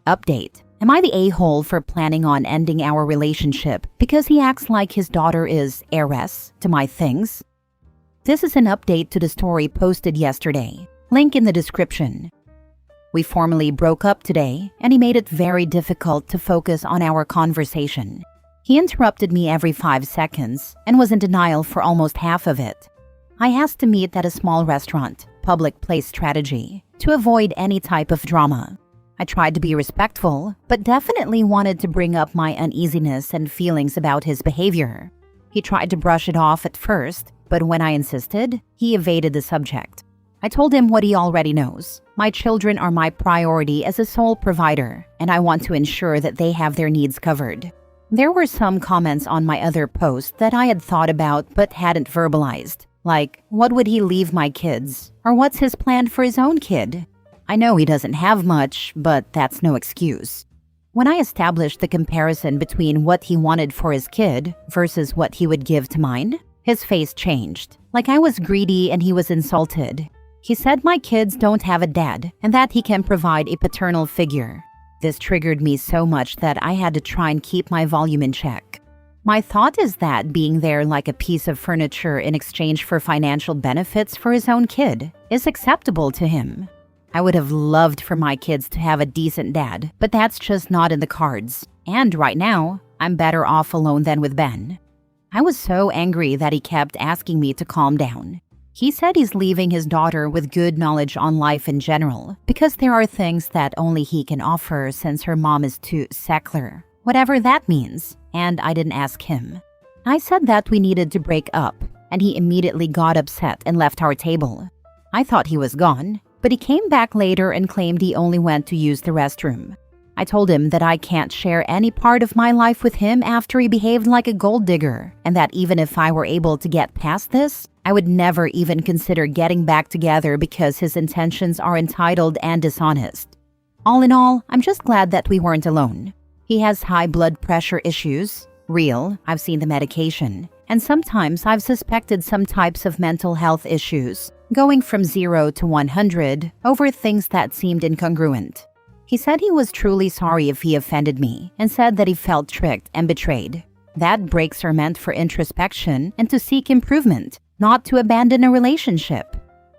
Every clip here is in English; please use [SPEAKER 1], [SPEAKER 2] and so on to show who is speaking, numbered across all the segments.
[SPEAKER 1] Update. Am I the a-hole for planning on ending our relationship because he acts like his daughter is heiress to my things? This is an update to the story posted yesterday. Link in the description. We formally broke up today, and he made it very difficult to focus on our conversation. He interrupted me every 5 seconds and was in denial for almost half of it. I asked to meet at a small restaurant, public place strategy, to avoid any type of drama. I tried to be respectful, but definitely wanted to bring up my uneasiness and feelings about his behavior. He tried to brush it off at first, but when I insisted, he evaded the subject. I told him what he already knows. My children are my priority as a sole provider, and I want to ensure that they have their needs covered. There were some comments on my other post that I had thought about but hadn't verbalized, like, what would he leave my kids? Or what's his plan for his own kid? I know he doesn't have much, but that's no excuse. When I established the comparison between what he wanted for his kid versus what he would give to mine, his face changed, like I was greedy and he was insulted. He said my kids don't have a dad and that he can provide a paternal figure. This triggered me so much that I had to try and keep my volume in check. My thought is that being there like a piece of furniture in exchange for financial benefits for his own kid is acceptable to him. I would have loved for my kids to have a decent dad, but that's just not in the cards. And right now, I'm better off alone than with Ben. I was so angry that he kept asking me to calm down. He said he's leaving his daughter with good knowledge on life in general, because there are things that only he can offer since her mom is too secular, whatever that means, and I didn't ask him. I said that we needed to break up, and he immediately got upset and left our table. I thought he was gone, but he came back later and claimed he only went to use the restroom. I told him that I can't share any part of my life with him after he behaved like a gold digger, and that even if I were able to get past this, I would never even consider getting back together because his intentions are entitled and dishonest. All in all, I'm just glad that we weren't alone. He has high blood pressure issues. Real, I've seen the medication. And sometimes I've suspected some types of mental health issues, going from 0 to 100 over things that seemed incongruent. He said he was truly sorry if he offended me and said that he felt tricked and betrayed. That breaks are meant for introspection and to seek improvement, not to abandon a relationship.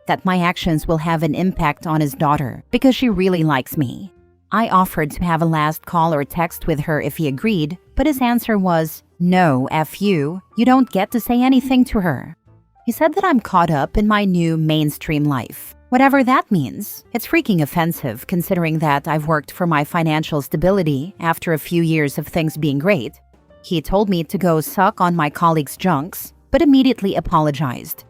[SPEAKER 1] That my actions will have an impact on his daughter because she really likes me. I offered to have a last call or text with her if he agreed, but his answer was, "No, F you don't get to say anything to her." He said that I'm caught up in my new mainstream life. Whatever that means, it's freaking offensive considering that I've worked for my financial stability after a few years of things being great. He told me to go suck on my colleagues' junks, but immediately apologized.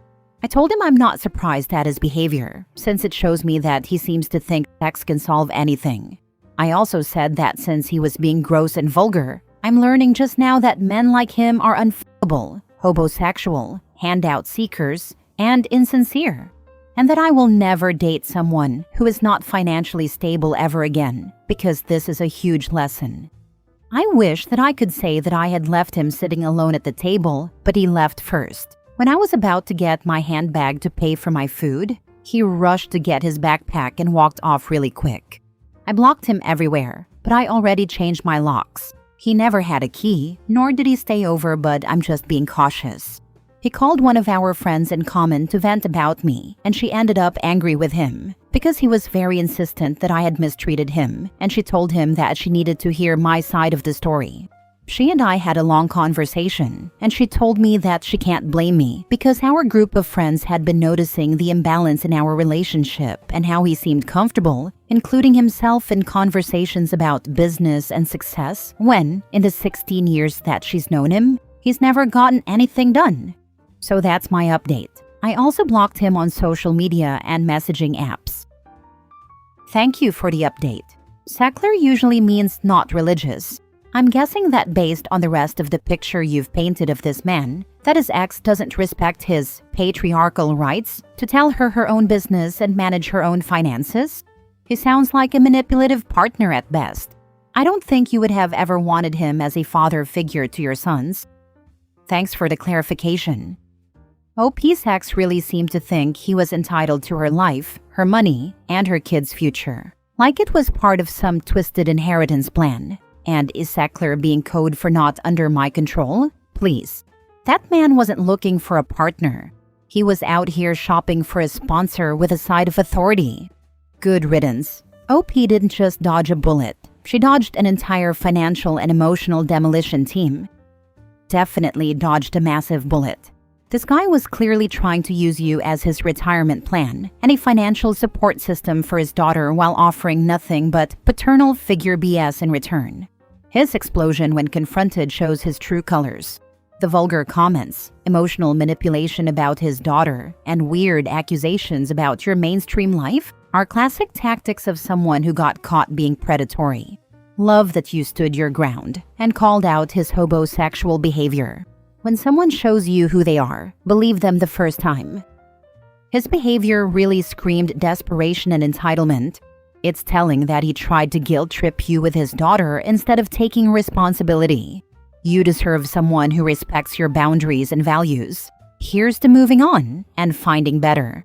[SPEAKER 1] I told him I'm not surprised at his behavior, since it shows me that he seems to think sex can solve anything. I also said that since he was being gross and vulgar, I'm learning just now that men like him are unfuckable, homosexual, handout seekers, and insincere. And that I will never date someone who is not financially stable ever again, because this is a huge lesson. I wish that I could say that I had left him sitting alone at the table, but he left first. When I was about to get my handbag to pay for my food, he rushed to get his backpack and walked off really quick. I blocked him everywhere, but I already changed my locks. He never had a key, nor did he stay over, but I'm just being cautious. He called one of our friends in common to vent about me, and she ended up angry with him because he was very insistent that I had mistreated him, and she told him that she needed to hear my side of the story. She and I had a long conversation, and she told me that she can't blame me because our group of friends had been noticing the imbalance in our relationship and how he seemed comfortable, including himself in conversations about business and success when, in the 16 years that she's known him, he's never gotten anything done. So that's my update. I also blocked him on social media and messaging apps. Thank you for the update. Secular usually means not religious. I'm guessing that based on the rest of the picture you've painted of this man, that his ex doesn't respect his patriarchal rights to tell her her own business and manage her own finances. He sounds like a manipulative partner at best. I don't think you would have ever wanted him as a father figure to your sons. Thanks for the clarification. OP's ex really seemed to think he was entitled to her life, her money, and her kids' future. Like it was part of some twisted inheritance plan. And is Sackler being code for not under my control? Please. That man wasn't looking for a partner. He was out here shopping for a sponsor with a side of authority. Good riddance. OP didn't just dodge a bullet. She dodged an entire financial and emotional demolition team. Definitely dodged a massive bullet. This guy was clearly trying to use you as his retirement plan and a financial support system for his daughter while offering nothing but paternal figure BS in return. His explosion when confronted shows his true colors. The vulgar comments, emotional manipulation about his daughter, and weird accusations about your mainstream life are classic tactics of someone who got caught being predatory. Love that you stood your ground and called out his homosexual behavior. When someone shows you who they are, believe them the first time. His behavior really screamed desperation and entitlement. It's telling that he tried to guilt trip you with his daughter instead of taking responsibility. You deserve someone who respects your boundaries and values. Here's to moving on and finding better.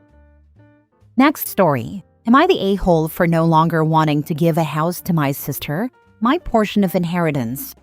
[SPEAKER 1] Next story. Am I the a-hole for no longer wanting to give a house to my sister, my portion of inheritance?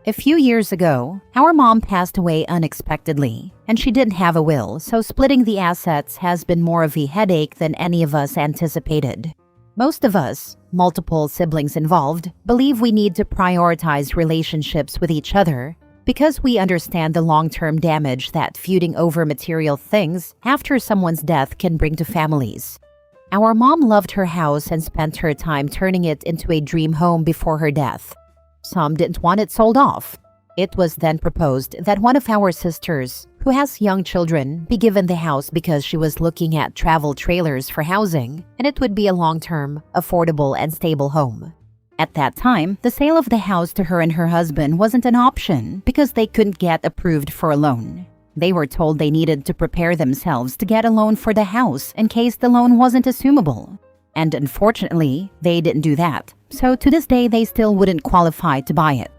[SPEAKER 1] A few years ago, our mom passed away unexpectedly, and she didn't have a will, so splitting the assets has been more of a headache than any of us anticipated. Most of us, multiple siblings involved, believe we need to prioritize relationships with each other because we understand the long-term damage that feuding over material things after someone's death can bring to families. Our mom loved her house and spent her time turning it into a dream home before her death. Some didn't want it sold off. It was then proposed that one of our sisters, who has young children, be given the house because she was looking at travel trailers for housing, and it would be a long-term, affordable, and stable home. At that time, the sale of the house to her and her husband wasn't an option because they couldn't get approved for a loan. They were told they needed to prepare themselves to get a loan for the house in case the loan wasn't assumable. And unfortunately, they didn't do that, so to this day they still wouldn't qualify to buy it.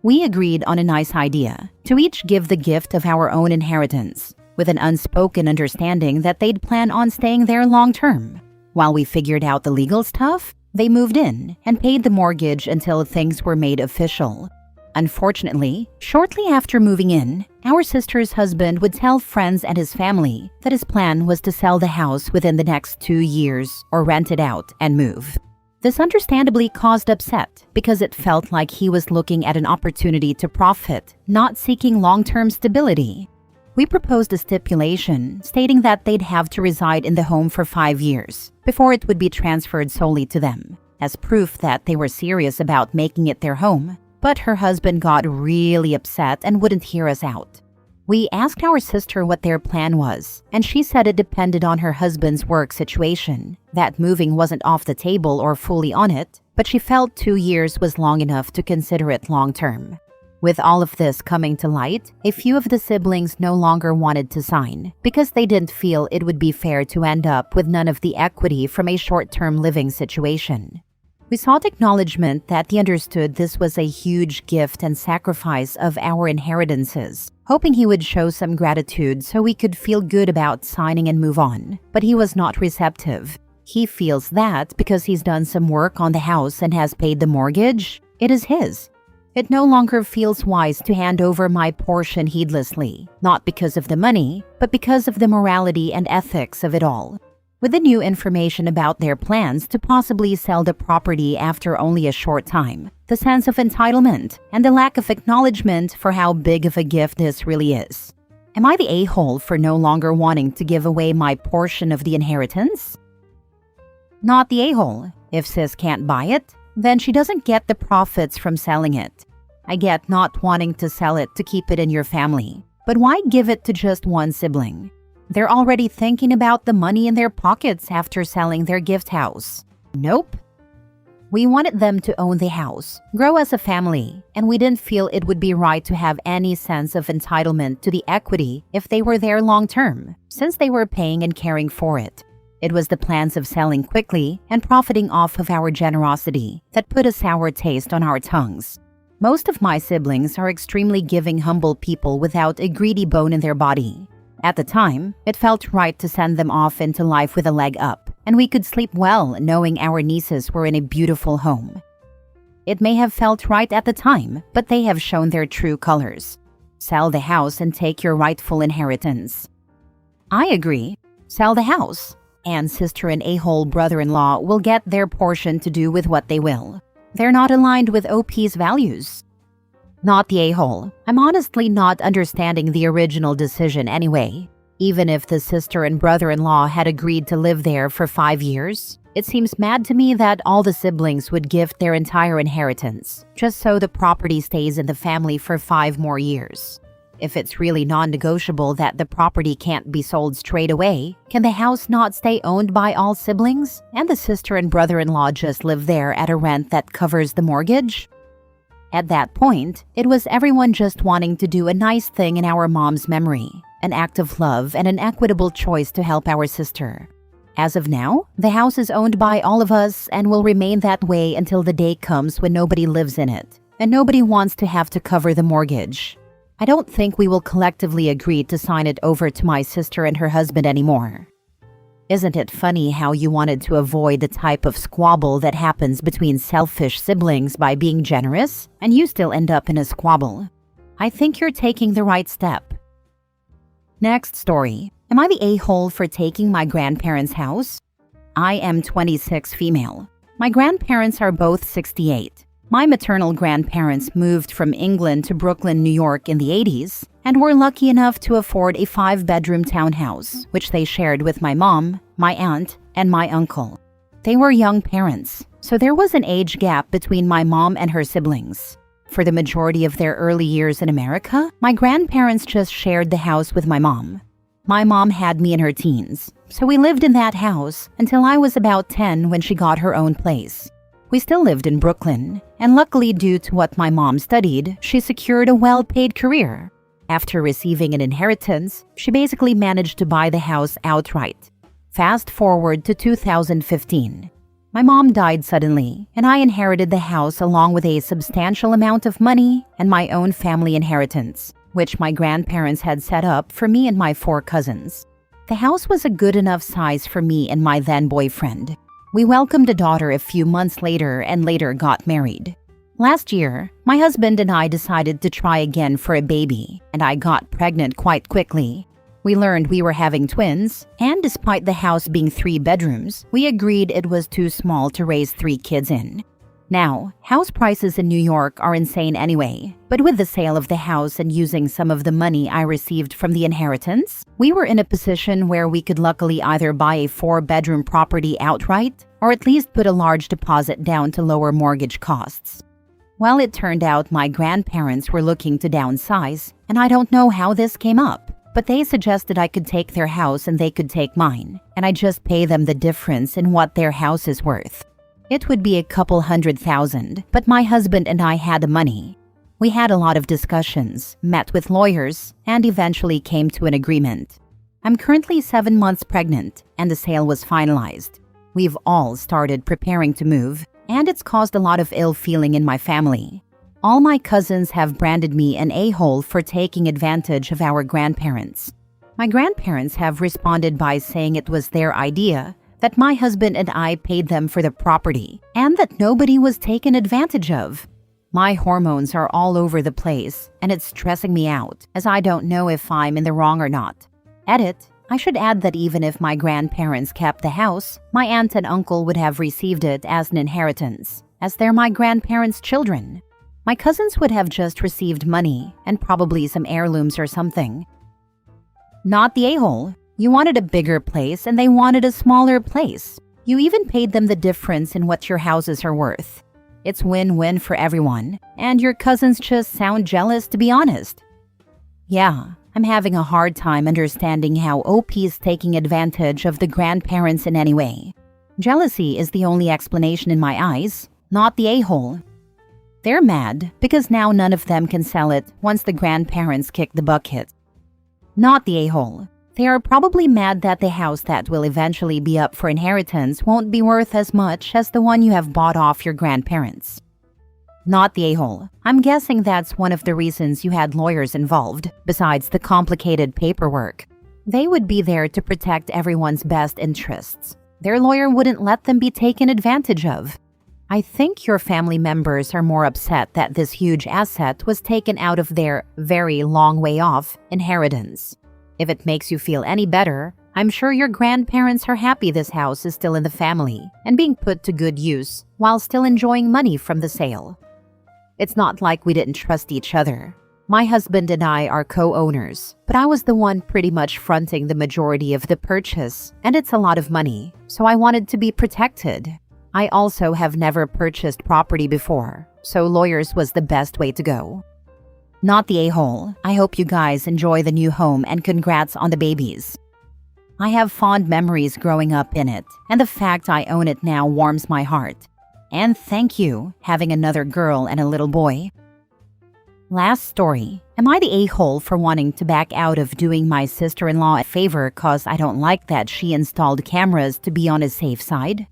[SPEAKER 1] We agreed on a nice idea, to each give the gift of our own inheritance, with an unspoken understanding that they'd plan on staying there long-term. While we figured out the legal stuff, they moved in and paid the mortgage until things were made official. Unfortunately, shortly after moving in, our sister's husband would tell friends and his family that his plan was to sell the house within the next 2 years or rent it out and move. This understandably caused upset because it felt like he was looking at an opportunity to profit, not seeking long-term stability. We proposed a stipulation stating that they'd have to reside in the home for 5 years before it would be transferred solely to them, as proof that they were serious about making it their home. But her husband got really upset and wouldn't hear us out. We asked our sister what their plan was, and she said it depended on her husband's work situation, that moving wasn't off the table or fully on it, but she felt 2 years was long enough to consider it long-term. With all of this coming to light, a few of the siblings no longer wanted to sign because they didn't feel it would be fair to end up with none of the equity from a short-term living situation. We sought acknowledgement that they understood this was a huge gift and sacrifice of our inheritances, hoping he would show some gratitude so we could feel good about signing and move on, but he was not receptive. He feels that because he's done some work on the house and has paid the mortgage, it is his. It no longer feels wise to hand over my portion heedlessly, not because of the money, but because of the morality and ethics of it all. With the new information about their plans to possibly sell the property after only a short time, the sense of entitlement, and the lack of acknowledgement for how big of a gift this really is. Am I the a-hole for no longer wanting to give away my portion of the inheritance? Not the a-hole. If sis can't buy it, then she doesn't get the profits from selling it. I get not wanting to sell it to keep it in your family, but why give it to just one sibling? They're already thinking about the money in their pockets after selling their gift house. Nope. We wanted them to own the house, grow as a family, and we didn't feel it would be right to have any sense of entitlement to the equity if they were there long-term, since they were paying and caring for it. It was the plans of selling quickly and profiting off of our generosity that put a sour taste on our tongues. Most of my siblings are extremely giving, humble people without a greedy bone in their body. At the time, it felt right to send them off into life with a leg up and we could sleep well knowing our nieces were in a beautiful home. It may have felt right at the time, but they have shown their true colors. Sell the house and take your rightful inheritance. I agree. Sell the house. Anne's sister and a-hole brother-in-law will get their portion to do with what they will. They're not aligned with OP's values. Not the a-hole. I'm honestly not understanding the original decision anyway. Even if the sister and brother-in-law had agreed to live there for 5 years, it seems mad to me that all the siblings would gift their entire inheritance, just so the property stays in the family for 5 more years. If it's really non-negotiable that the property can't be sold straight away, can the house not stay owned by all siblings, and the sister and brother-in-law just live there at a rent that covers the mortgage? At that point, it was everyone just wanting to do a nice thing in our mom's memory, an act of love and an equitable choice to help our sister. As of now, the house is owned by all of us and will remain that way until the day comes when nobody lives in it, and nobody wants to have to cover the mortgage. I don't think we will collectively agree to sign it over to my sister and her husband anymore. Isn't it funny how you wanted to avoid the type of squabble that happens between selfish siblings by being generous, and you still end up in a squabble? I think you're taking the right step. Next story. Am I the a-hole for taking my grandparents' house? I am 26 female. My grandparents are both 68. My maternal grandparents moved from England to Brooklyn, New York in the 80s and were lucky enough to afford a 5-bedroom townhouse, which they shared with my mom, my aunt, and my uncle. They were young parents, so there was an age gap between my mom and her siblings. For the majority of their early years in America, my grandparents just shared the house with my mom. My mom had me in her teens, so we lived in that house until I was about 10 when she got her own place. We still lived in Brooklyn, and luckily due to what my mom studied, she secured a well-paid career. After receiving an inheritance, she basically managed to buy the house outright. Fast forward to 2015. My mom died suddenly, and I inherited the house along with a substantial amount of money and my own family inheritance, which my grandparents had set up for me and my 4 cousins. The house was a good enough size for me and my then boyfriend. We welcomed a daughter a few months later and later got married. Last year, my husband and I decided to try again for a baby, and I got pregnant quite quickly. We learned we were having twins, and despite the house being 3 bedrooms, we agreed it was too small to raise 3 kids in. Now, house prices in New York are insane anyway, but with the sale of the house and using some of the money I received from the inheritance, we were in a position where we could luckily either buy a 4-bedroom property outright or at least put a large deposit down to lower mortgage costs. Well, it turned out my grandparents were looking to downsize, and I don't know how this came up, but they suggested I could take their house and they could take mine, and I just pay them the difference in what their house is worth. It would be a couple $100,000, but my husband and I had the money. We had a lot of discussions, met with lawyers, and eventually came to an agreement. I'm currently 7 months pregnant, and the sale was finalized. We've all started preparing to move, and it's caused a lot of ill feeling in my family. All my cousins have branded me an a-hole for taking advantage of our grandparents. My grandparents have responded by saying it was their idea, that my husband and I paid them for the property, and that nobody was taken advantage of. My hormones are all over the place, and it's stressing me out, as I don't know if I'm in the wrong or not. Edit. I should add that even if my grandparents kept the house, my aunt and uncle would have received it as an inheritance, as they're my grandparents' children. My cousins would have just received money, and probably some heirlooms or something. Not the a-hole. You wanted a bigger place and they wanted a smaller place. You even paid them the difference in what your houses are worth. It's win-win for everyone, and your cousins just sound jealous, to be honest. Yeah, I'm having a hard time understanding how OP is taking advantage of the grandparents in any way. Jealousy is the only explanation in my eyes, not the a-hole. They're mad because now none of them can sell it once the grandparents kick the bucket. Not the a-hole. They are probably mad that the house that will eventually be up for inheritance won't be worth as much as the one you have bought off your grandparents. Not the a-hole. I'm guessing that's one of the reasons you had lawyers involved, besides the complicated paperwork. They would be there to protect everyone's best interests. Their lawyer wouldn't let them be taken advantage of. I think your family members are more upset that this huge asset was taken out of their very long way off inheritance. If it makes you feel any better, I'm sure your grandparents are happy this house is still in the family and being put to good use while still enjoying money from the sale. It's not like we didn't trust each other. My husband and I are co-owners, but I was the one pretty much fronting the majority of the purchase, and it's a lot of money, so I wanted to be protected. I also have never purchased property before, so lawyers was the best way to go. Not the a-hole. I hope you guys enjoy the new home and congrats on the babies. I have fond memories growing up in it, and the fact I own it now warms my heart. And thank you, having another girl and a little boy. Last story. Am I the a-hole for wanting to back out of doing my sister-in-law a favor cause I don't like that she installed cameras to be on a safe side?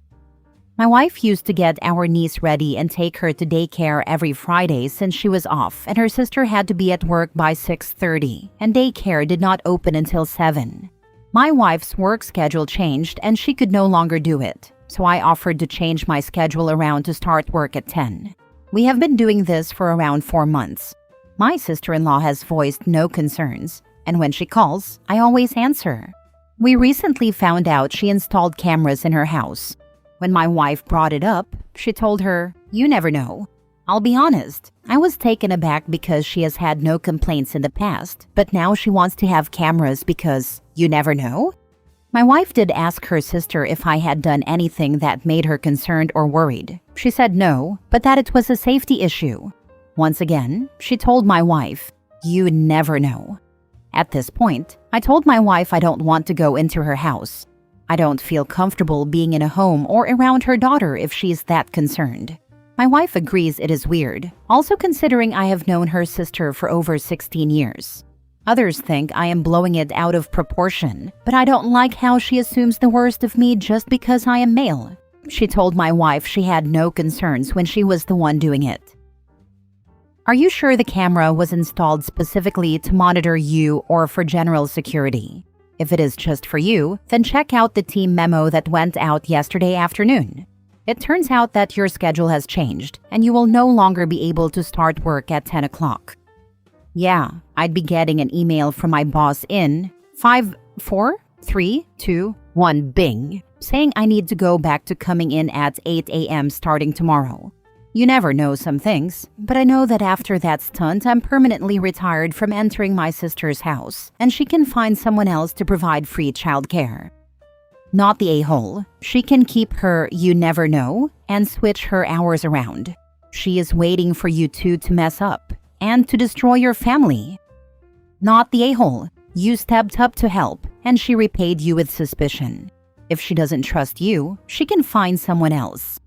[SPEAKER 1] My wife used to get our niece ready and take her to daycare every Friday since she was off and her sister had to be at work by 6:30 and daycare did not open until 7. My wife's work schedule changed and she could no longer do it, so I offered to change my schedule around to start work at 10. We have been doing this for around 4 months. My sister-in-law has voiced no concerns, and when she calls, I always answer. We recently found out she installed cameras in her house. When my wife brought it up, she told her, "You never know." I'll be honest, I was taken aback because she has had no complaints in the past, but now she wants to have cameras because you never know? My wife did ask her sister if I had done anything that made her concerned or worried. She said no, but that it was a safety issue. Once again, she told my wife, "You never know." At this point, I told my wife I don't want to go into her house. I don't feel comfortable being in a home or around her daughter if she's that concerned. My wife agrees it is weird, also considering I have known her sister for over 16 years. Others think I am blowing it out of proportion, but I don't like how she assumes the worst of me just because I am male. She told my wife she had no concerns when she was the one doing it. Are you sure the camera was installed specifically to monitor you or for general security? If it is just for you, then check out the team memo that went out yesterday afternoon. It turns out that your schedule has changed and you will no longer be able to start work at 10 o'clock. Yeah, I'd be getting an email from my boss in 5, 4, 3, 2, 1 bing, saying I need to go back to coming in at 8 a.m. starting tomorrow. You never know some things, but I know that after that stunt, I'm permanently retired from entering my sister's house, and she can find someone else to provide free childcare. Not the a-hole. She can keep her "you never know" and switch her hours around. She is waiting for you two to mess up and to destroy your family. Not the a-hole. You stepped up to help, and she repaid you with suspicion. If she doesn't trust you, she can find someone else.